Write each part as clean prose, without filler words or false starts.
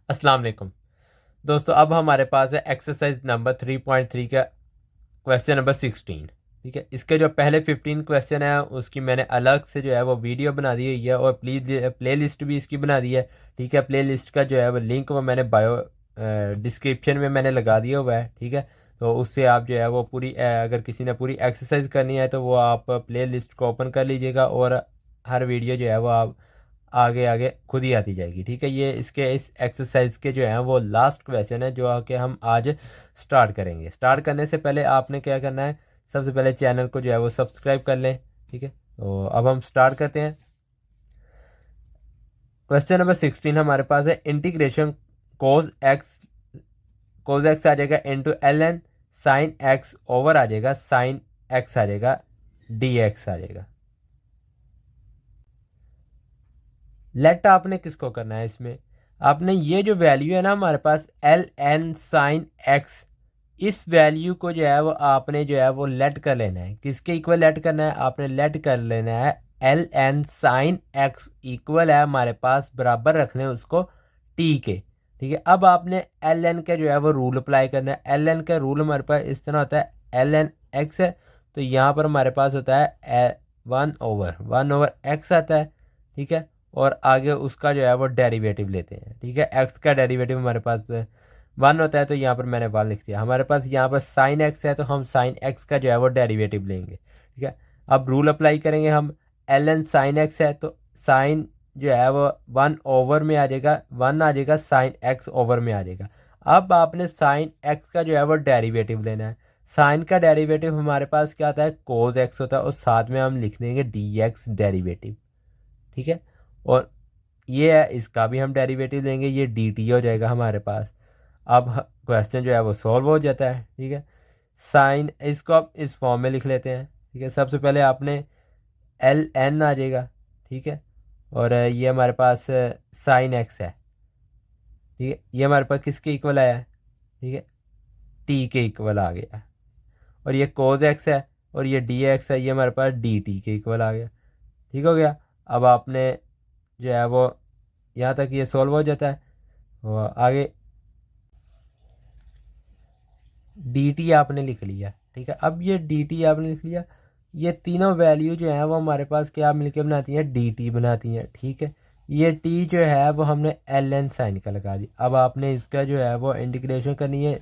अस्सलाम वालेकुम दोस्तों। अब हमारे पास है एक्सरसाइज नंबर 3.3 का क्वेश्चन नंबर 16। ठीक है, इसके जो पहले 15 क्वेश्चन है उसकी मैंने अलग से जो है वो वीडियो बना दी हुई है और प्लीज़ प्ले लिस्ट भी इसकी बना दी है। ठीक है, प्ले लिस्ट का जो है वो लिंक वो मैंने बायो डिस्क्रिप्शन में मैंने लगा दिया हुआ है। ठीक है, तो उससे आप जो है वो पूरी अगर किसी ने पूरी एक्सरसाइज करनी है तो वो आप प्ले लिस्ट को ओपन कर लीजिएगा और हर वीडियो जो है वो आप आगे आगे खुद ही आती जाएगी। ठीक है, ये इसके इस एक्सरसाइज के जो हैं वो लास्ट क्वेश्चन है जो कि हम आज स्टार्ट करेंगे। स्टार्ट करने से पहले आपने क्या करना है, सबसे पहले चैनल को जो है वो सब्सक्राइब कर लें। ठीक है, तो अब हम स्टार्ट करते हैं। क्वेश्चन नंबर 16 हमारे पास है इंटीग्रेशन कोज एक्स आ जाएगा into L N sine X over आ जाएगा साइन एक्स आ जाएगा डी एक्स आ जाएगा। लेट आपने किसको करना है इसमें, आपने ये जो वैल्यू है ना हमारे पास एल एन साइन एक्स, इस वैल्यू को जो है वो आपने जो है वो लेट कर लेना है। किसके इक्वल लेट करना है, आपने लेट कर लेना है L N sine x equal है हमारे पास बराबर रखने हैं उसको टी के। ठीक है, अब आपने एल एन का जो है वो रूल अप्लाई करना है। एल एन का रूल हमारे पास इस तरह होता है, एल एन एक्स है तो यहाँ पर हमारे पास होता है 1/1 एक्स आता है। ठीक है, और आगे उसका जो है वो डेरिवेटिव लेते हैं। ठीक है, एक्स का डेरिवेटिव हमारे पास 1 होता है तो यहाँ पर मैंने 1 लिख दिया। हमारे पास यहाँ पर साइन एक्स है तो हम साइन एक्स का जो है वो डेरिवेटिव लेंगे। ठीक है, अब रूल अप्लाई करेंगे हम। एल एन साइन एक्स है तो साइन जो है वो 1 ओवर में आ जाएगा, 1 आ जाएगा, साइन एक्स ओवर में आ जाएगा। अब आपने साइन एक्स का जो है वो डेरिवेटिव लेना है। साइन का डेरिवेटिव हमारे पास क्या आता है, कोज एक्स होता है और साथ में हम लिख देंगे डी एक्स डेरिवेटिव। ठीक है, और ये है इसका भी हम डेरिवेटिव लेंगे, ये डी टी हो जाएगा हमारे पास। अब क्वेश्चन जो है वो सॉल्व हो जाता है। ठीक है, साइन इसको आप इस फॉर्म में लिख लेते हैं। ठीक है, सबसे पहले आपने एल एन आ जाएगा। ठीक है, और ये हमारे पास साइन एक्स है। ठीक है, ये हमारे पास किसके इक्वल आया है, ठीक है, टी के इक्वल आ गया। और ये कोज एक्स है और ये डी एक्स है, ये हमारे पास डी टी के इक्वल आ गया। ठीक हो गया। अब आपने जो है वो यहाँ तक ये सॉल्व हो जाता है और आगे डी टी आपने लिख लिया। ठीक है, अब ये डी टी आपने लिख लिया, ये तीनों वैल्यू जो है वो हमारे पास क्या मिलके बनाती हैं, डी टी बनाती हैं। ठीक है, ये टी जो है वो हमने एल एन साइन का लगा दी। अब आपने इसका जो है वो इंटीग्रेशन करनी है।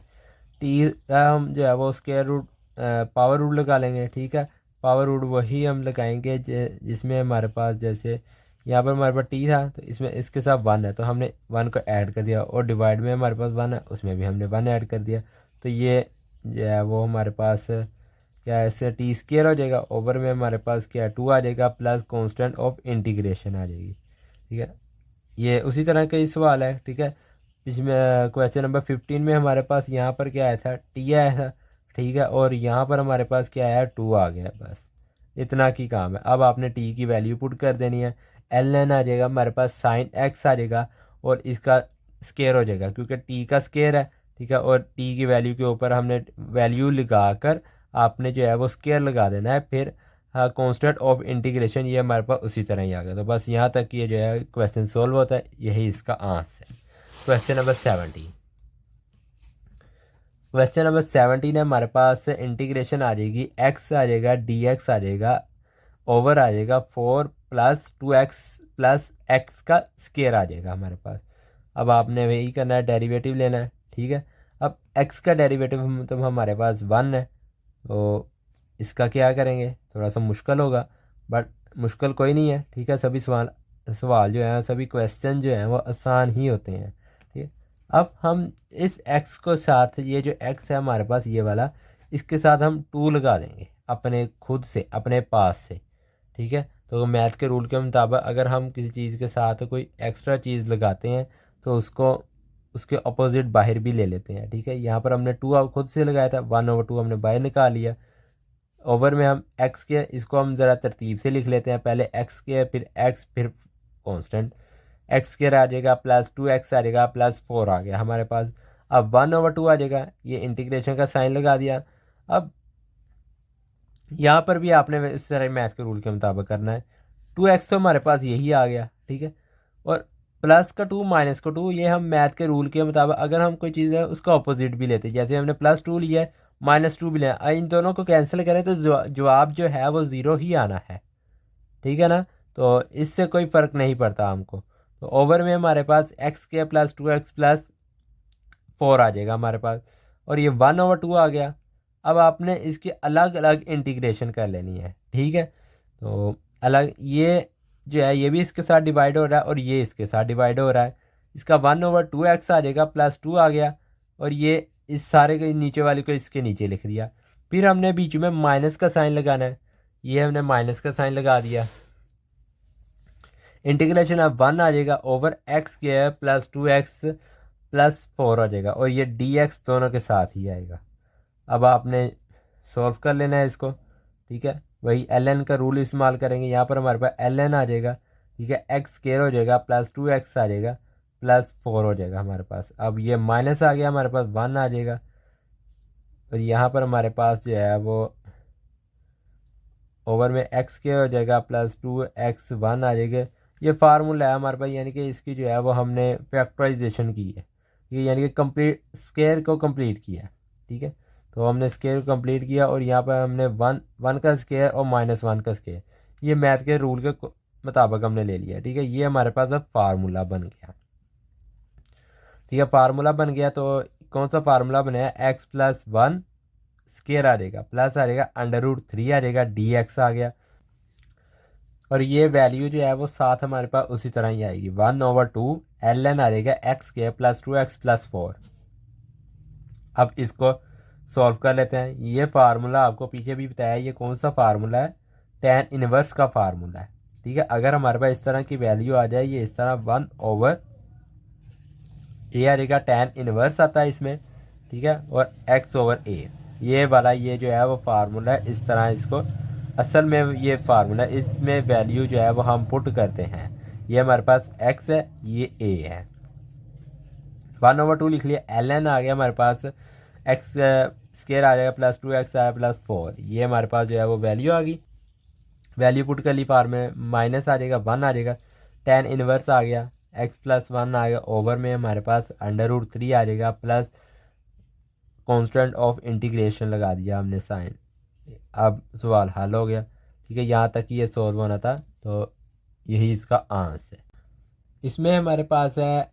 टी का हम जो है वो स्क्वायर रूट पावर रूट लगा लेंगे। ठीक है, पावर रूट वही हम लगाएंगे जिसमें हमारे पास जैसे यहाँ पर हमारे पास टी था तो इसमें इसके साथ 1 है तो हमने 1 को ऐड कर दिया, और डिवाइड में हमारे पास 1 है उसमें भी हमने 1 ऐड कर दिया। तो ये जो है वो हमारे पास क्या है, इससे टी स्क्वायर हो जाएगा, ओवर में हमारे पास क्या है 2 आ जाएगा, प्लस कांस्टेंट ऑफ इंटीग्रेशन आ जाएगी। ठीक है, ये उसी तरह का ही सवाल है। ठीक है, इसमें क्वेश्चन नंबर 15 में हमारे पास यहाँ पर क्या आया था, टी आया था। ठीक है, और यहाँ पर हमारे पास क्या आया, 2 आ गया। बस इतना की काम है। अब आपने टी की वैल्यू पुट कर देनी है। एल एन आ जाएगा हमारे पास साइन एक्स आ जाएगा और इसका स्केयर हो जाएगा क्योंकि टी का स्केयर है। ठीक है, और टी की वैल्यू के ऊपर हमने वैल्यू लगा कर आपने जो है वो स्केयर लगा देना है। फिर हाँ, कॉन्स्टेंट ऑफ इंटीग्रेशन ये हमारे पास उसी तरह ही आ गया। तो बस यहाँ तक ये जो है क्वेश्चन सोल्व होता है, यही इसका आंसर है। Question number 17। क्वेश्चन नंबर 17 है हमारे पास इंटीग्रेशन आ जाएगी, एक्स आ जाएगा, डी एक्स आ जाएगा, ओवर आ जाएगा 4 प्लस 2x प्लस एक्स का स्केयर आ जाएगा हमारे पास। अब आपने वही करना है, डेरिवेटिव लेना है। ठीक है, अब x का डेरिवेटिव तो हमारे पास 1 है तो इसका क्या करेंगे, थोड़ा सा मुश्किल होगा, बट मुश्किल कोई नहीं है। ठीक है, सभी सवाल सवाल जो हैं, सभी क्वेश्चन जो हैं वो आसान ही होते हैं। ठीक है, अब हम इस x को साथ, ये जो x है हमारे पास ये वाला, इसके साथ हम 2 लगा देंगे अपने खुद से, अपने पास से। ठीक है, तो मैथ के रूल के मुताबिक अगर हम किसी चीज़ के साथ कोई एक्स्ट्रा चीज़ लगाते हैं तो उसको उसके अपोजिट बाहर भी ले लेते हैं। ठीक है, यहाँ पर हमने 2 खुद से लगाया था, 1/2 हमने बाहर निकाल लिया। ओवर में हम एक्स के, इसको हम ज़रा तरतीब से लिख लेते हैं, पहले एक्स के फिर एक्स फिर कांस्टेंट एक्स के आ जाएगा, प्लस 2x आ जाएगा, प्लस 4 आ गया हमारे पास। अब 1/2 आ जाएगा, ये इंटीग्रेशन का साइन लगा दिया। अब यहाँ पर भी आपने इस तरह मैथ के रूल के मुताबिक करना है। 2x तो हमारे पास यही आ गया। ठीक है, और प्लस का 2 माइनस का 2, ये हम मैथ के रूल के मुताबिक अगर हम कोई चीज़ है उसका ऑपोजिट भी लेते हैं, जैसे हमने +2 लिया है, -2 भी लिया है, इन दोनों को कैंसिल करें तो जवाब जो है वो ज़ीरो ही आना है, ठीक है ना। तो इससे कोई फ़र्क नहीं पड़ता हमको। तो ओवर में हमारे पास x² + 2x + 4 आ जाएगा हमारे पास, और ये 1/2 आ गया। अब आपने इसकी अलग अलग इंटीग्रेशन कर लेनी है, ठीक है। तो अलग ये जो है ये भी इसके साथ डिवाइड हो रहा है और ये इसके साथ डिवाइड हो रहा है। इसका 1/2x आ जाएगा, +2 आ गया, और ये इस सारे के नीचे वाले को इसके नीचे लिख दिया। फिर हमने बीच में माइनस का साइन लगाना है, ये हमने माइनस का साइन लगा दिया। इंटीग्रेशन अब 1 आ जाएगा ओवर x² + 2x + 4 आ जाएगा, और ये dx दोनों के साथ ही आएगा। अब आपने सॉल्व कर लेना है इसको, ठीक है। वही ln का रूल इस्तेमाल करेंगे, यहाँ पर हमारे पास ln आ जाएगा, ठीक है। x² हो जाएगा, +2x आ जाएगा, +4 हो जाएगा हमारे पास। अब ये माइनस आ गया, हमारे पास 1 आ जाएगा, और यहाँ पर हमारे पास जो है वो ओवर में x² हो जाएगा, +2x 1 आ जाएगा। ये फार्मूला है हमारे पास, यानी कि इसकी जो है वो हमने फैक्टराइजेशन की है, ये यानी कि कंप्लीट स्केयर को कंप्लीट किया है, ठीक है। तो हमने स्केयर को कंप्लीट किया, और यहाँ पर हमने 1 का स्केयर और -1 का स्केयर, ये मैथ के रूल के मुताबिक हमने ले लिया, ठीक है। ये हमारे पास अब फार्मूला बन गया, ठीक है। फार्मूला बन गया, तो कौन सा फार्मूला बनाया, x + 1 स्केयर आ जाएगा, प्लस आ जाएगा √3 आ जाएगा, dx आ गया, और ये वैल्यू जो है वो साथ हमारे पास उसी तरह ही आएगी, 1/2 ln आ जाएगा x² + 2x + 4। अब इसको सॉल्व कर लेते हैं। ये फार्मूला आपको पीछे भी बताया, ये कौन सा फार्मूला है, tan इनवर्स का फार्मूला है, ठीक है। अगर हमारे पास इस तरह की वैल्यू आ जाए, ये इस तरह 1/a आ जाएगा, tan इनवर्स आता है इसमें, ठीक है, और x/a, ये वाला ये जो है वो फार्मूला है। इस तरह इसको असल में ये फार्मूला, इसमें वैल्यू जो है वो हम पुट करते हैं। ये हमारे पास x है, ये a है, 1/2 लिख लिया, ln आ गया हमारे पास, x² आ जाएगा, +2x आया, +4, ये हमारे पास जो है वो वैल्यू आ गई। वैल्यू पुट कर ली फार्म में, माइनस आ जाएगा, 1 आ जाएगा, tan इनवर्स आ गया, x + 1 आ गया, ओवर में हमारे पास √3 आ जाएगा, प्लस कांस्टेंट ऑफ इंटीग्रेशन लगा दिया हमने साइन। अब सवाल हल हो गया, ठीक है। यहाँ तक ये सॉल्व होना था, तो यही इसका आंसर है। इसमें हमारे पास है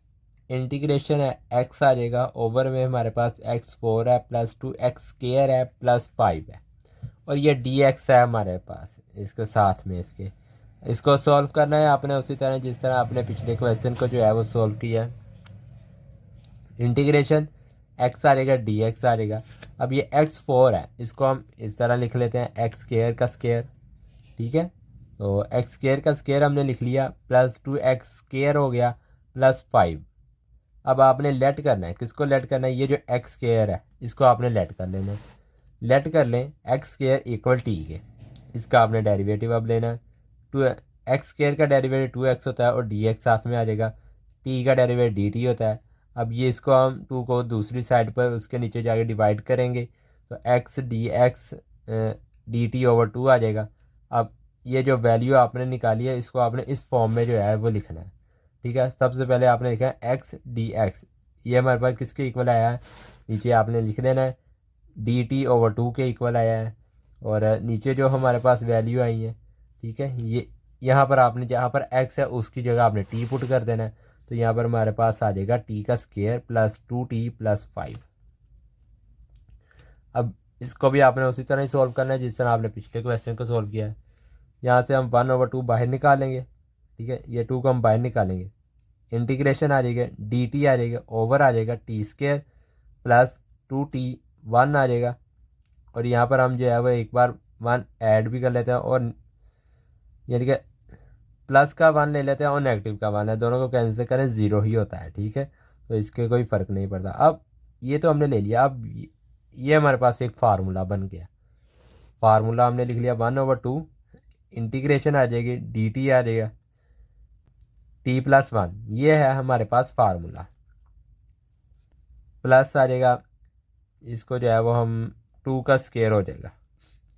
इंटीग्रेशन है, x आ जाएगा, ओवर में हमारे पास x4 है, +2x² है, +5 है, और ये dx है हमारे पास इसके साथ में। इसको सॉल्व करना है आपने उसी तरह जिस तरह आपने पिछले क्वेश्चन को जो है वो सॉल्व किया है। इंटीग्रेशन x आ जाएगा, dx आ जाएगा। अब ये x4 है, इसको हम इस तरह लिख लेते हैं, x² का स्केयर, ठीक है। तो x² का स्केयर हमने लिख लिया, +2x² हो गया, +5। अब आपने लेट करना है, किसको लेट करना है, ये जो x² है इसको आपने लेट कर लेना है। लेट कर लें x² = t के, इसका आपने डेरिवेटिव अब लेना है। 2x² का डेरिवेटिव 2x होता है, और dx साथ में आ जाएगा, t का डेरिवेटिव dt होता है। अब ये इसको हम 2 को दूसरी साइड पर उसके नीचे जाके डिवाइड करेंगे, तो x dx dt/2 आ जाएगा। अब ये जो वैल्यू आपने निकाली है, इसको आपने इस फॉर्म में जो है वो लिखना है, ठीक है। सबसे पहले आपने लिखा है x dx, ये हमारे पास किसके इक्वल आया है, नीचे आपने लिख देना है dt/2 के इक्वल आया है, और नीचे जो हमारे पास वैल्यू आई है, ठीक है, ये यहाँ पर आपने जहाँ पर x है उसकी जगह आपने t पुट कर देना है। तो यहाँ पर हमारे पास आ जाएगा t का स्क्वायर +2t + 5। अब इसको भी आपने उसी तरह ही सॉल्व करना है जिस तरह आपने पिछले क्वेश्चन को सॉल्व किया है। यहाँ से हम 1/2 बाहर निकालेंगे, ठीक है, ये 2 को हम बाहर निकालेंगे, इंटीग्रेशन आ जाएगा, dt आ जाएगा, ओवर आ जाएगा t² +2t 1 आ जाएगा, और यहाँ पर हम जो है वो एक बार 1 ऐड भी कर लेते हैं, और यानी कि प्लस का 1 ले लेते हैं और नेगेटिव का 1 है, दोनों को कैंसिल करें 0 ही होता है, ठीक है। तो इसके कोई फ़र्क नहीं पड़ता। अब ये तो हमने ले लिया, अब ये हमारे पास एक फार्मूला बन गया। फार्मूला हमने लिख लिया, 1/2 इंटीग्रेशन आ जाएगी, dt आ जाएगा, t + 1, ये है हमारे पास फार्मूला, प्लस आ जाएगा, इसको जो है वो हम 2 का स्क्वायर हो जाएगा,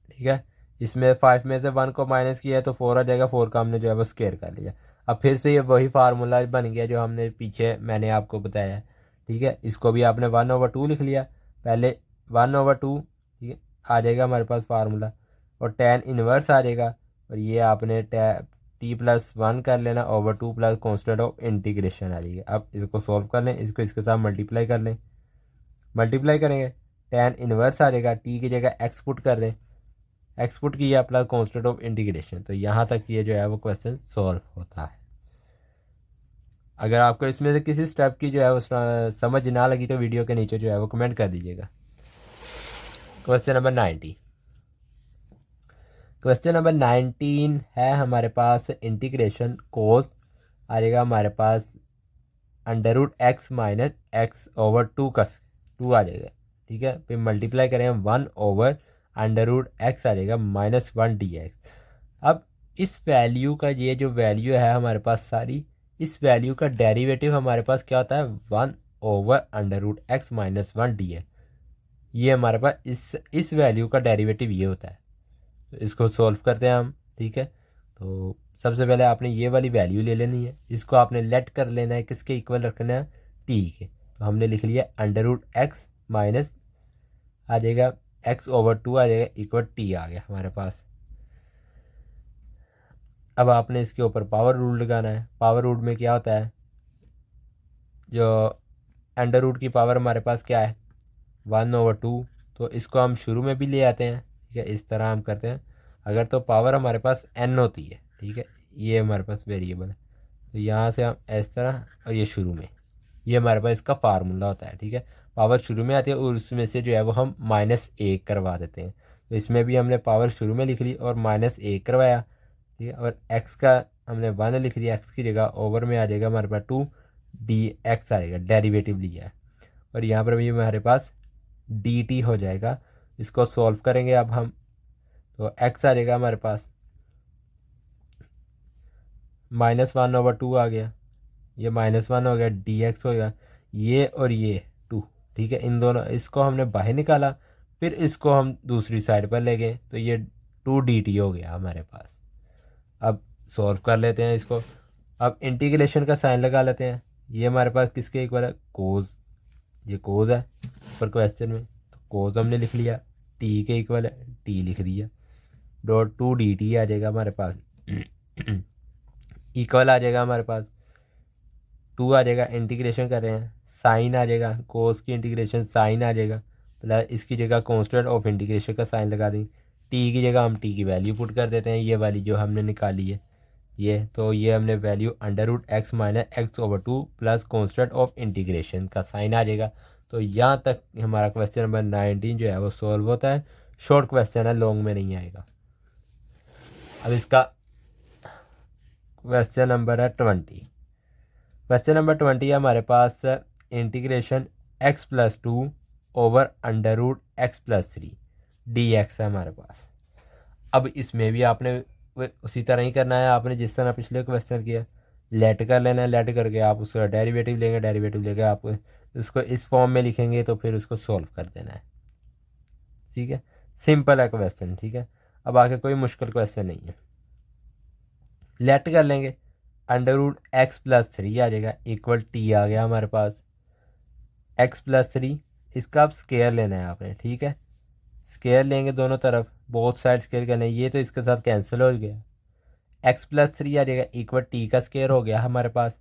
ठीक है। इसमें 5 में से 1 को माइनस किया है तो 4 आ जाएगा, 4 का हमने जो है वो स्क्वायर कर लिया। अब फिर से ये वही फार्मूला बन गया जो हमने पीछे मैंने आपको बताया है, ठीक है। इसको भी आपने 1/2 लिख लिया, पहले 1/2, ठीक है, आ जाएगा हमारे पास फार्मूला, और tan इनवर्स आ जाएगा, और ये आपने t+1 कर लेना over 2 plus constant of integration आ जाएगी। अब इसको सॉल्व कर लें, इसको इसके साथ मल्टीप्लाई कर लें, मल्टीप्लाई करेंगे tan इनवर्स आ जाएगा, t की जगह x पुट कर दें, x पुट किया प्लस कॉन्स्टेंट ऑफ इंटीग्रेशन। तो यहाँ तक ये जो है वो क्वेश्चन सॉल्व होता है। अगर आपको इसमें से किसी स्टेप की जो है वो समझ ना लगी तो वीडियो के नीचे जो है वो कमेंट कर दीजिएगा। क्वेश्चन नंबर 90, क्वेश्चन नंबर 19 है हमारे पास इंटीग्रेशन कोस आ जाएगा हमारे पास √x माइनस एक्स ओवर 2 का 2 आ जाएगा, ठीक है। फिर मल्टीप्लाई करें 1/√x आ जाएगा -1 dx। अब इस वैल्यू का ये जो वैल्यू है हमारे पास सारी, इस वैल्यू का डेरिवेटिव हमारे पास क्या होता है 1/√x -1 dx। ये हमारे पास इस वैल्यू का डेरिवेटिव ये होता है। तो इसको सॉल्व करते हैं हम, ठीक है। तो सबसे पहले आपने ये वाली वैल्यू ले लेनी है, इसको आपने लेट कर लेना है, किसके इक्वल रखना है t के। तो हमने लिख लिया √x माइनस आ जाएगा x/2 आ जाएगा इक्वल t आ गया हमारे पास। अब आपने इसके ऊपर पावर रूल लगाना है। पावर रूल में क्या होता है, जो अंडर रूट की पावर हमारे पास क्या है 1/2, तो इसको हम शुरू में भी ले आते हैं, ठीक है। इस तरह हम करते हैं, अगर तो पावर हमारे पास n होती है, ठीक है, ये हमारे पास वेरिएबल है, तो यहाँ से हम इस तरह, और ये शुरू में, ये हमारे पास इसका फार्मूला होता है, ठीक है। पावर शुरू में आती है और उसमें से जो है वो हम -1 करवा देते हैं। तो इसमें भी हमने पावर शुरू में लिख ली और -1 करवाया, ठीक है। और x का हमने 1 लिख दिया, x की जगह ओवर में आ जाएगा हमारे पास 2 dx आएगा, डेरिवेटिव लिया है, और यहाँ पर भी हमारे पास dt हो जाएगा। इसको सॉल्व करेंगे अब हम, तो x आ जाएगा हमारे पास -1/2 आ गया, ये -1 हो गया, dx हो गया, ये और ये 2, ठीक है। इन दोनों इसको हमने बाहर निकाला, फिर इसको हम दूसरी साइड पर ले गए, तो ये 2dt हो गया हमारे पास। अब सॉल्व कर लेते हैं इसको। अब इंटीग्रेशन का साइन लगा लेते हैं। ये हमारे पास किसके इक्वल है कोस, ये कोस है पर क्वेश्चन में, तो कोस हमने लिख लिया, टी के इक्वल है, टी लिख दिया, .2dt आ जाएगा हमारे पास इक्वल आ जाएगा हमारे पास 2 आ जाएगा, इंटीग्रेशन कर रहे हैं, साइन आ जाएगा, कोस की इंटीग्रेशन साइन आ जाएगा, प्लस इसकी जगह कांस्टेंट ऑफ इंटीग्रेशन का साइन लगा देंगे, टी की जगह हम टी की वैल्यू पुट कर देते हैं, ये वाली जो हमने निकाली है ये, तो ये हमने value √x minus x/2 plus constant of integration का साइन आ जाएगा। तो यहाँ तक हमारा क्वेश्चन नंबर 19 जो है वो सॉल्व होता है। शॉर्ट क्वेश्चन है, लॉन्ग में नहीं आएगा। अब इसका क्वेश्चन नंबर है 20। क्वेश्चन नंबर 20 है हमारे पास integration x+2 over √x+3 dx है हमारे पास। अब इसमें भी आपने उसी तरह ही करना है, आपने जिस तरह पिछले क्वेश्चन किया, लेट कर लेना है, लेट करके आप उसका डेरिवेटिव लेंगे, डेरिवेटिव लेके आप उसको इस फॉर्म में लिखेंगे, तो फिर उसको सॉल्व कर देना है, ठीक है। सिंपल है क्वेश्चन, ठीक है। अब आगे कोई मुश्किल क्वेश्चन नहीं है। लेट कर लेंगे, √x+3 आ जाएगा इक्वल टी आ गया हमारे पास, x+3 इसका अब स्केयर लेना है आपने, ठीक है। स्केयर लेंगे दोनों तरफ, बोथ साइड स्केयर करना है, ये तो इसके साथ कैंसिल हो गया, x+3 आ जाएगा इक्वल टी का स्केयर हो गया हमारे पास,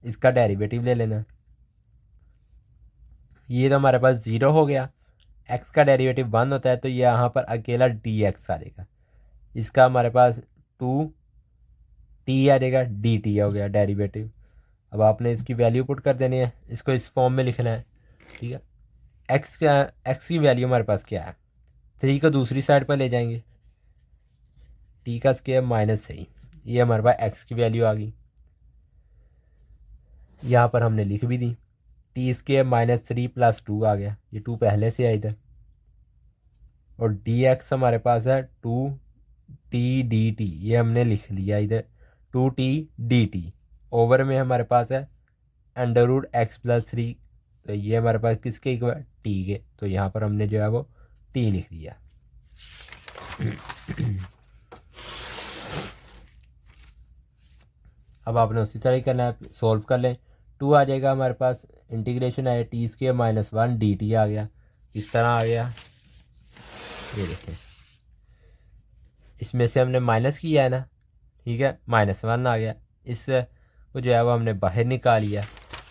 इसका डेरिवेटिव ले लेना, ये तो हमारे पास 0 हो गया, x का डेरिवेटिव 1 होता है, तो ये यहाँ पर अकेला dx आ जाएगा, इसका हमारे पास 2t आ जाएगा, dt हो गया डेरिवेटिव। अब आपने इसकी वैल्यू पुट कर देनी है, इसको इस फॉर्म में लिखना है, ठीक है। x की वैल्यू हमारे पास क्या है, 3 को दूसरी साइड पर ले जाएंगे, टी का स्केयर -3, ये हमारे पास x की वैल्यू आ गई, यहाँ पर हमने लिख भी दी, टी स्केयर -3 + 2 आ गया, ये 2 पहले से है इधर, और dx हमारे पास है 2t dt, ये हमने लिख लिया इधर 2t dt, ओवर में हमारे पास है √x+3, तो ये हमारे पास किसके इक्वल टी के, तो यहाँ पर हमने जो है वो टी लिख दिया। अब आपने उसी तरह ही करना है, सोल्व कर लें। 2 आ जाएगा हमारे पास, इंटीग्रेशन है t² - 1 dt आ गया। इस तरह आ गया, ये देखें, इसमें से हमने माइनस किया है ना, ठीक है, -1 आ गया। इस वो जो है वो हमने बाहर निकाल लिया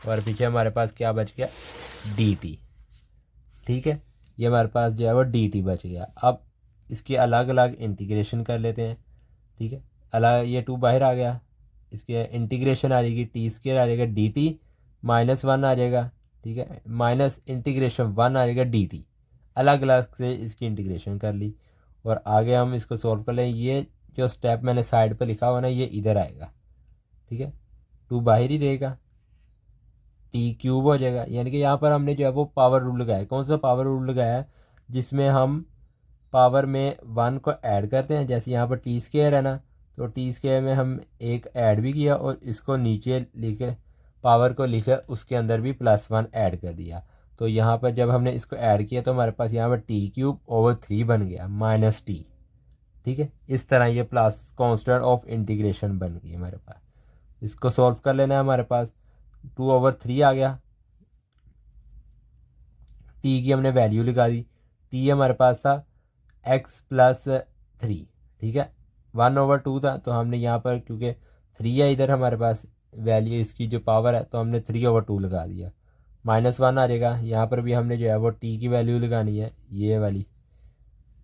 और पीछे हमारे पास क्या बच गया, dt। ठीक है, ये हमारे पास जो है वो dt बच गया। अब इसकी अलग अलग इंटीग्रेशन कर लेते हैं। ठीक है, अलग, ये 2 बाहर आ गया, इसके इंटीग्रेशन आ जाएगी t² आ जाएगा dt, -1 आ जाएगा। ठीक है, माइनस इंटीग्रेशन 1 आ जाएगा dt। अलग अलग से इसकी इंटीग्रेशन कर ली और आगे हम इसको सॉल्व कर लें। ये जो स्टेप मैंने साइड पर लिखा हुआ ना, ये इधर आएगा। ठीक है, 2 बाहर ही रहेगा, t³ हो जाएगा। यानी कि यहाँ पर हमने जो है वो पावर रूल लगाया। कौन सा पावर रूल लगाया है, जिसमें हम पावर में 1 को ऐड करते हैं। जैसे यहाँ पर t² है ना, तो t² में हम एक ऐड भी किया और इसको नीचे लिखे, पावर को लिखे, उसके अंदर भी +1 ऐड कर दिया। तो यहाँ पर जब हमने इसको ऐड किया तो हमारे पास यहाँ पर t³/3 बन गया -t। ठीक है, इस तरह ये प्लस कांस्टेंट ऑफ इंटीग्रेशन बन गई हमारे पास। इसको सॉल्व कर लेना है। हमारे पास 2/3 आ गया, t की हमने वैल्यू लगा दी। t हमारे पास था x+3। ठीक है, 1/2 था, तो हमने यहाँ पर क्योंकि 3 है इधर हमारे पास वैल्यू, इसकी जो पावर है, तो हमने 3/2 लगा दिया। -1 आ जाएगा। यहाँ पर भी हमने जो है वो t की वैल्यू लगानी है, ये वाली।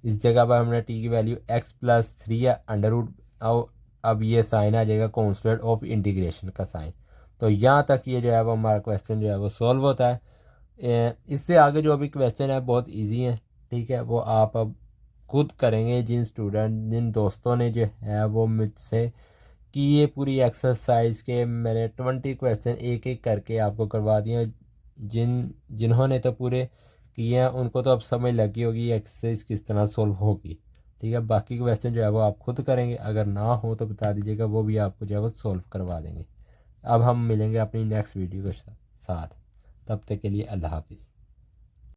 इस जगह पर हमने t की वैल्यू x+3 है, √। अब ये साइन आ जाएगा कांस्टेंट ऑफ इंटीग्रेशन का साइन। तो यहाँ तक ये जो है वो हमारा क्वेश्चन जो है वो सॉल्व होता है। इससे आगे जो भी क्वेश्चन है बहुत इजी है। ठीक है, वो आप अब खुद करेंगे। जिन दोस्तों ने जो है वो मुझसे कि ये पूरी एक्सरसाइज के मैंने 20 क्वेश्चन एक एक करके आपको करवा दिए। जिन्होंने तो पूरे किए हैं उनको तो अब समझ लगी होगी एक्सरसाइज किस तरह सॉल्व होगी। ठीक है, बाकी क्वेश्चन जो है वो आप खुद करेंगे, अगर ना हो तो बता दीजिएगा, वो भी आपको जो है वो सॉल्व करवा देंगे। अब हम मिलेंगे अपनी नेक्स्ट वीडियो के साथ। तब तक के लिए अल्लाह हाफिज़।